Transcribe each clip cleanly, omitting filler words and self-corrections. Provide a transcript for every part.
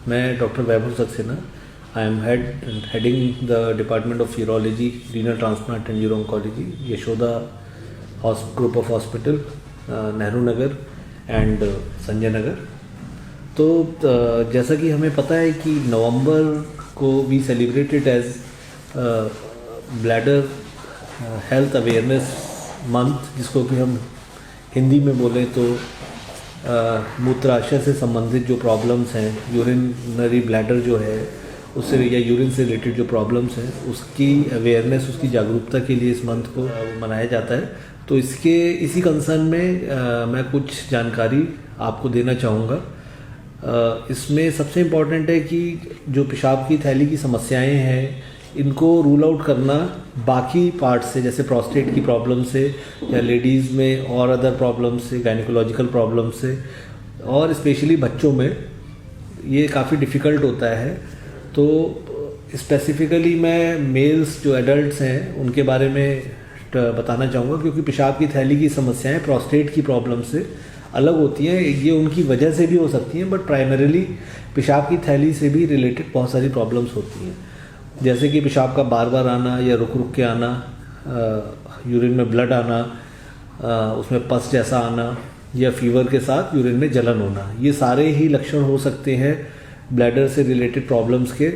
मैं doctor Vaibhav Saxena, I am heading the department of urology, renal transplant and uro oncology, Yashoda group of hospital, Nehru Nagar and Sanjay Nagar. तो जैसा कि हमें पता है कि नवंबर को we celebrated as bladder health awareness month, जिसको कि हम हिंदी में बोलें तो मूत्राशय से संबंधित जो प्रॉब्लम्स हैं, यूरिनरी ब्लैडर जो है उससे या यूरिन से रिलेटेड जो प्रॉब्लम्स हैं उसकी अवेयरनेस, उसकी जागरूकता के लिए इस मंथ को मनाया जाता है। तो इसी कंसर्न में मैं कुछ जानकारी आपको देना चाहूँगा। इसमें सबसे इम्पॉर्टेंट है कि जो पेशाब की थैली की समस्याएं हैं इनको रूल आउट करना बाकी पार्ट से, जैसे प्रोस्टेट की प्रॉब्लम से या लेडीज़ में और अदर प्रॉब्लम से, गायनिकोलॉजिकल प्रॉब्लम से, और स्पेशली बच्चों में ये काफ़ी डिफ़िकल्ट होता है। तो स्पेसिफ़िकली मैं मेल्स जो एडल्ट्स हैं उनके बारे में बताना चाहूँगा, क्योंकि पेशाब की थैली की समस्याएं प्रोस्टेट की प्रॉब्लम से अलग होती हैं। ये उनकी वजह से भी हो सकती हैं, बट प्राइमरीली पेशाब की थैली से भी रिलेटेड बहुत सारी प्रॉब्लम्स होती हैं, जैसे कि पेशाब का बार बार आना या रुक रुक के आना, यूरिन में ब्लड आना, उसमें पस जैसा आना, या फीवर के साथ यूरिन में जलन होना। ये सारे ही लक्षण हो सकते हैं ब्लैडर से रिलेटेड प्रॉब्लम्स के,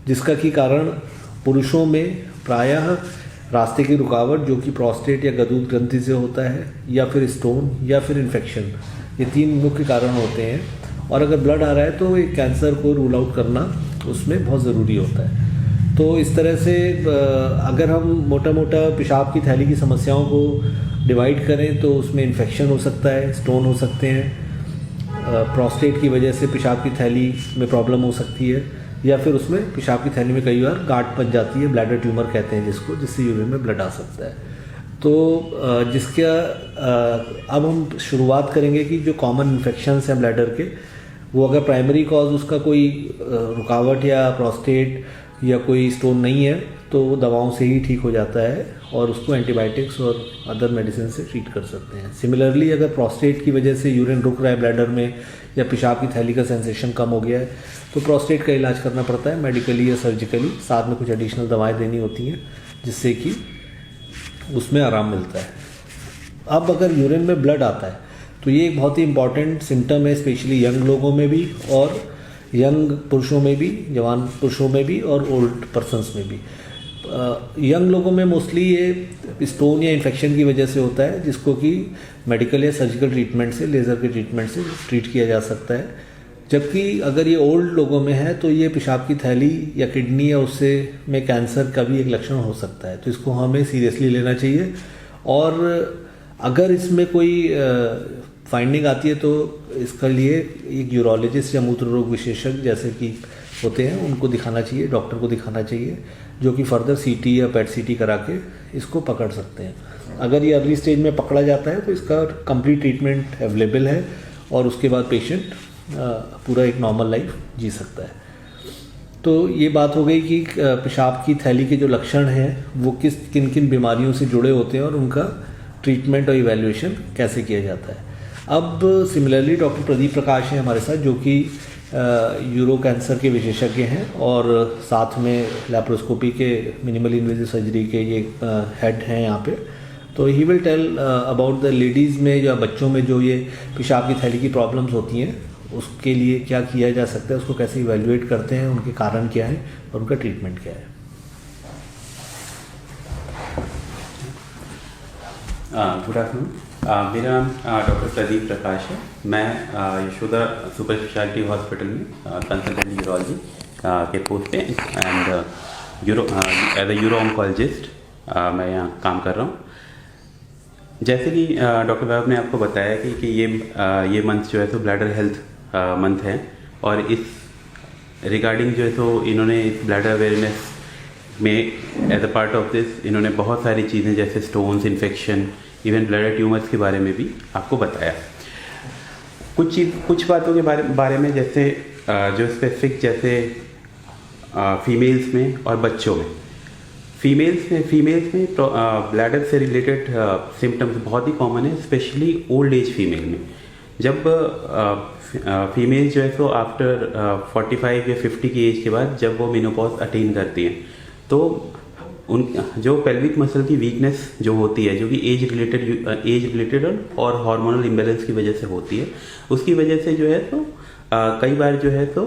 जिसका कि कारण पुरुषों में प्रायः रास्ते की रुकावट जो कि प्रोस्टेट या गदूद ग्रंथि से होता है, या फिर स्टोन, या फिर इन्फेक्शन, ये 3 मुख्य कारण होते हैं। और अगर ब्लड आ रहा है तो एक कैंसर को रूल आउट करना उसमें बहुत ज़रूरी होता है। तो इस तरह से अगर हम मोटा पेशाब की थैली की समस्याओं को डिवाइड करें तो उसमें इन्फेक्शन हो सकता है, स्टोन हो सकते हैं, प्रोस्टेट की वजह से पेशाब की थैली में प्रॉब्लम हो सकती है, या फिर उसमें पेशाब की थैली में कई बार गांठ बन जाती है, ब्लैडर ट्यूमर कहते हैं जिसको, जिससे यूरिन में ब्लड आ सकता है। तो अब हम शुरुआत करेंगे कि जो कॉमन इन्फेक्शंस हैं ब्लैडर के, वो अगर प्राइमरी कॉज उसका कोई रुकावट या प्रोस्टेट या कोई स्टोन नहीं है तो वो दवाओं से ही ठीक हो जाता है, और उसको एंटीबायोटिक्स और अदर मेडिसिन से ट्रीट कर सकते हैं। सिमिलरली अगर प्रोस्टेट की वजह से यूरिन रुक रहा है ब्लैडर में, या पेशाब की थैली का सेंसेशन कम हो गया है, तो प्रोस्टेट का इलाज करना पड़ता है मेडिकली या सर्जिकली, साथ में कुछ एडिशनल दवाएं देनी होती हैं जिससे कि उसमें आराम मिलता है। अब अगर यूरिन में ब्लड आता है तो ये एक बहुत ही इंपॉर्टेंट सिम्टम है, स्पेशली यंग लोगों में भी, और यंग पुरुषों में भी, जवान पुरुषों में भी, और ओल्ड पर्सन्स में भी। यंग लोगों में मोस्टली ये स्टोन या इन्फेक्शन की वजह से होता है, जिसको कि मेडिकल या सर्जिकल ट्रीटमेंट से, लेज़र के ट्रीटमेंट से ट्रीट किया जा सकता है। जबकि अगर ये ओल्ड लोगों में है तो ये पेशाब की थैली या किडनी या उससे में कैंसर का भी एक लक्षण हो सकता है, तो इसको हमें सीरियसली लेना चाहिए। और अगर इसमें कोई फाइंडिंग आती है तो इसके लिए एक यूरोलॉजिस्ट या मूत्र रोग विशेषज्ञ जैसे कि होते हैं उनको दिखाना चाहिए, डॉक्टर को दिखाना चाहिए, जो कि फर्दर सीटी या पेट सीटी करा के इसको पकड़ सकते हैं। अगर ये अर्ली स्टेज में पकड़ा जाता है तो इसका कंप्लीट ट्रीटमेंट अवेलेबल है, और उसके बाद पेशेंट पूरा एक नॉर्मल लाइफ जी सकता है। तो ये बात हो गई कि पेशाब की थैली के जो लक्षण हैं वो किन किन बीमारियों से जुड़े होते हैं और उनका ट्रीटमेंट और इवैल्यूएशन कैसे किया जाता है। अब सिमिलरली डॉक्टर प्रदीप प्रकाश हैं हमारे साथ, जो कि यूरो कैंसर के विशेषज्ञ हैं, और साथ में लैप्रोस्कोपी के मिनिमल इन्वेजिव सर्जरी के ये हेड हैं यहाँ पे। तो he will tell about the ladies में या बच्चों में जो ये पेशाब की थैली की प्रॉब्लम्स होती हैं उसके लिए क्या किया जा सकता है, उसको कैसे इवैल्यूएट करते हैं, उनके कारण क्या है और उनका ट्रीटमेंट क्या है। गुड आफ्टरनून, मेरा नाम डॉक्टर प्रदीप प्रकाश है। मैं यशोदा सुपर स्पेशलिटी हॉस्पिटल में कंसल्टेंट यूरोलॉजी के पोस्ट पे and as a uro oncologist मैं यहाँ काम कर रहा हूँ। जैसे कि डॉक्टर वैभव ने आपको बताया कि ये मंथ जो है तो ब्लैडर हेल्थ मंथ है, और इस रिगार्डिंग जो है तो इन्होंने ब्लैडर अवेयरनेस में as a part of this इन्होंने बहुत सारी चीज़ें जैसे stones, infection, even bladder tumours के बारे में भी आपको बताया। कुछ बातों के बारे में जैसे जो स्पेसिफिक, जैसे फीमेल्स में और बच्चों में। फीमेल्स में ब्लैडर से रिलेटेड सिम्टम्स बहुत ही कॉमन है, स्पेशली ओल्ड एज फीमेल में। जब फीमेल जो है तो आफ्टर 45 या 50 की एज के बाद जब वो मेनोपॉज अटेन करती हैं तो उन जो पेल्विक मसल की वीकनेस जो होती है, जो कि एज रिलेटेड और हार्मोनल इम्बैलेंस की वजह से होती है, उसकी वजह से जो है तो कई बार जो है तो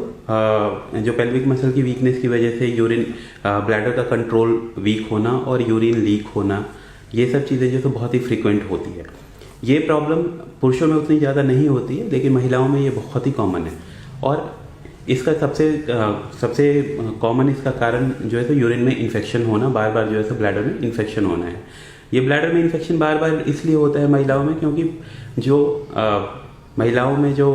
जो पेल्विक मसल की वीकनेस की वजह से यूरिन ब्लैडर का कंट्रोल वीक होना और यूरिन लीक होना, ये सब चीज़ें जो तो बहुत ही फ्रीक्वेंट होती है। ये प्रॉब्लम पुरुषों में उतनी ज़्यादा नहीं होती है, लेकिन महिलाओं में ये बहुत ही कॉमन है। और इसका सबसे कॉमन इसका कारण जो है तो यूरिन में इन्फेक्शन होना, बार बार जो है तो ब्लैडर में इन्फेक्शन होना है। ये ब्लैडर में इन्फेक्शन बार बार इसलिए होता है महिलाओं में, क्योंकि जो महिलाओं में जो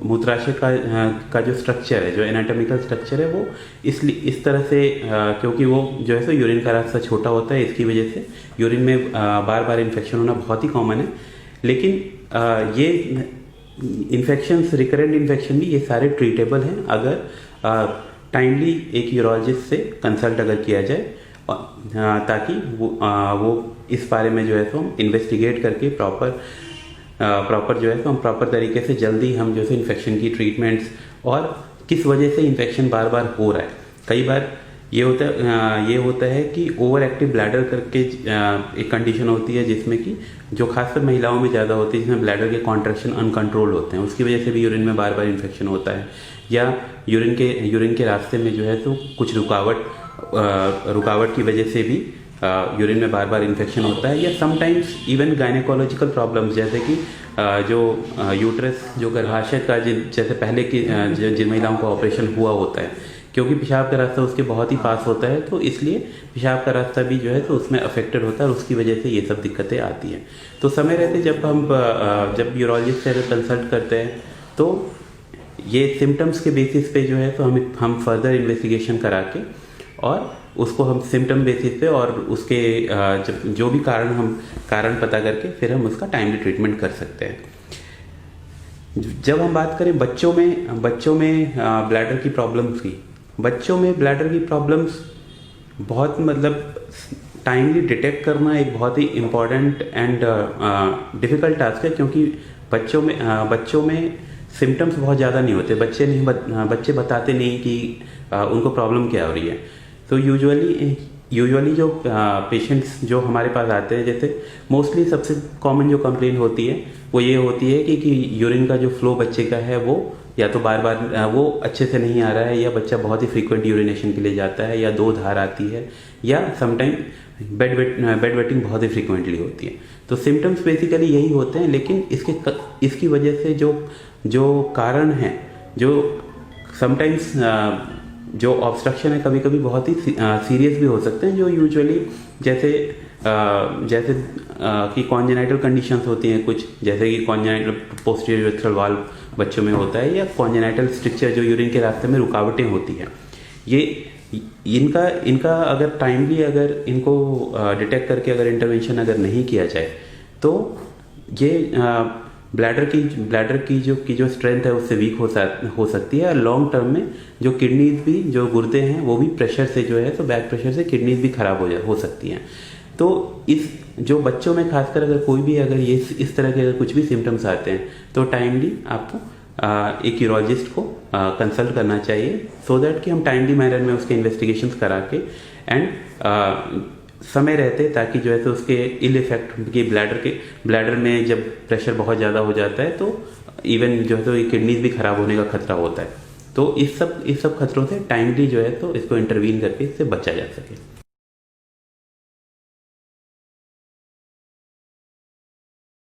मूत्राशय का जो स्ट्रक्चर है, जो एनाटॉमिकल स्ट्रक्चर है, वो इसलिए इस तरह से क्योंकि वो जो है तो यूरिन का रास्ता छोटा होता है, इसकी वजह से यूरिन में बार बार इन्फेक्शन होना बहुत ही कॉमन है। लेकिन ये इन्फेक्शंस, रिकरेंट इन्फेक्शन भी, ये सारे ट्रीटेबल हैं अगर टाइमली एक यूरोलॉजिस्ट से कंसल्ट अगर किया जाए, ताकि वो इस बारे में जो है तो हम इन्वेस्टिगेट करके प्रॉपर जो है तो हम प्रॉपर तरीके से जल्दी हम जो है इन्फेक्शन की ट्रीटमेंट्स और किस वजह से इन्फेक्शन बार बार हो रहा है। कई बार ये होता है कि ओवर एक्टिव ब्लैडर करके एक कंडीशन होती है, जिसमें कि जो खासकर महिलाओं में ज़्यादा होती है, जिसमें ब्लैडर के कॉन्ट्रैक्शन अनकंट्रोल होते हैं, उसकी वजह से भी यूरिन में बार बार इन्फेक्शन होता है। या यूरिन के रास्ते में जो है तो कुछ रुकावट की वजह से भी यूरिन में बार बार इन्फेक्शन होता है। या समटाइम्स इवन गायनेकोलॉजिकल प्रॉब्लम्स, जैसे कि जो यूट्रस, जो गर्भाशय का जैसे पहले की जिन महिलाओं का ऑपरेशन हुआ होता है, क्योंकि पेशाब का रास्ता उसके बहुत ही पास होता है, तो इसलिए पेशाब का रास्ता भी जो है तो उसमें अफेक्टेड होता है और उसकी वजह से ये सब दिक्कतें आती हैं। तो समय रहते जब यूरोलॉजिस्ट से कंसल्ट करते हैं तो ये सिम्टम्स के बेसिस पे जो है तो हम फर्दर इन्वेस्टिगेशन करा के और उसको हम सिम्टम बेसिस पे और उसके जो भी कारण पता करके फिर हम उसका टाइमली ट्रीटमेंट कर सकते हैं। जब हम बात करें बच्चों में ब्लैडर की प्रॉब्लम्स की, बच्चों में ब्लैडर की प्रॉब्लम्स बहुत टाइमली डिटेक्ट करना एक बहुत ही इम्पॉर्टेंट एंड डिफ़िकल्ट टास्क है, क्योंकि बच्चों में सिम्टम्स बहुत ज़्यादा नहीं होते। बच्चे बताते नहीं कि उनको प्रॉब्लम क्या हो रही है। तो यूजुअली जो पेशेंट्स जो हमारे पास आते हैं, जैसे मोस्टली सबसे कॉमन जो कंप्लेन होती है वो ये होती है कि यूरिन का जो फ्लो बच्चे का है वो या तो बार बार वो अच्छे से नहीं आ रहा है, या बच्चा बहुत ही फ्रीक्वेंट यूरिनेशन के लिए जाता है, या दो धार आती है, या समटाइम बेड वेटिंग बहुत ही फ्रीक्वेंटली होती है। तो सिम्टम्स बेसिकली यही होते हैं, लेकिन इसकी वजह से जो कारण है, जो समटाइम्स जो ऑब्स्ट्रक्शन है कभी कभी बहुत ही सीरियस भी हो सकते हैं, जो यूजुअली जैसे कि कॉन्जेनाइटल कंडीशंस होती हैं कुछ, जैसे कि कॉन्जेनाइटल पोस्टीरियर यूरेथ्रल वाल्व बच्चों में होता है, या कॉन्जेनाइटल स्ट्रक्चर जो यूरिन के रास्ते में रुकावटें होती हैं। ये इनका अगर टाइमली अगर इनको डिटेक्ट करके अगर इंटरवेंशन अगर नहीं किया जाए तो ये ब्लैडर की जो स्ट्रेंथ है उससे वीक हो सकती है। और लॉन्ग टर्म में जो किडनीज भी, जो गुर्दे हैं, वो भी प्रेशर से जो है तो बैक प्रेशर से किडनीज भी खराब हो सकती हैं। तो इस जो बच्चों में खासकर अगर कोई भी अगर ये इस तरह के अगर कुछ भी सिम्टम्स आते हैं तो टाइमली आपको एक यूरोलॉजिस्ट को कंसल्ट करना चाहिए, सो दैट कि हम टाइमली मैनर में उसके इन्वेस्टिगेशंस करा के एंड समय रहते, ताकि जो है तो उसके इल इफेक्ट की ब्लैडर में जब प्रेशर बहुत ज़्यादा हो जाता है तो इवन जो है तो किडनीज भी खराब होने का खतरा होता है। तो इस सब खतरों से टाइमली जो है तो इसको इंटरवीन करके इससे बचा जा सके।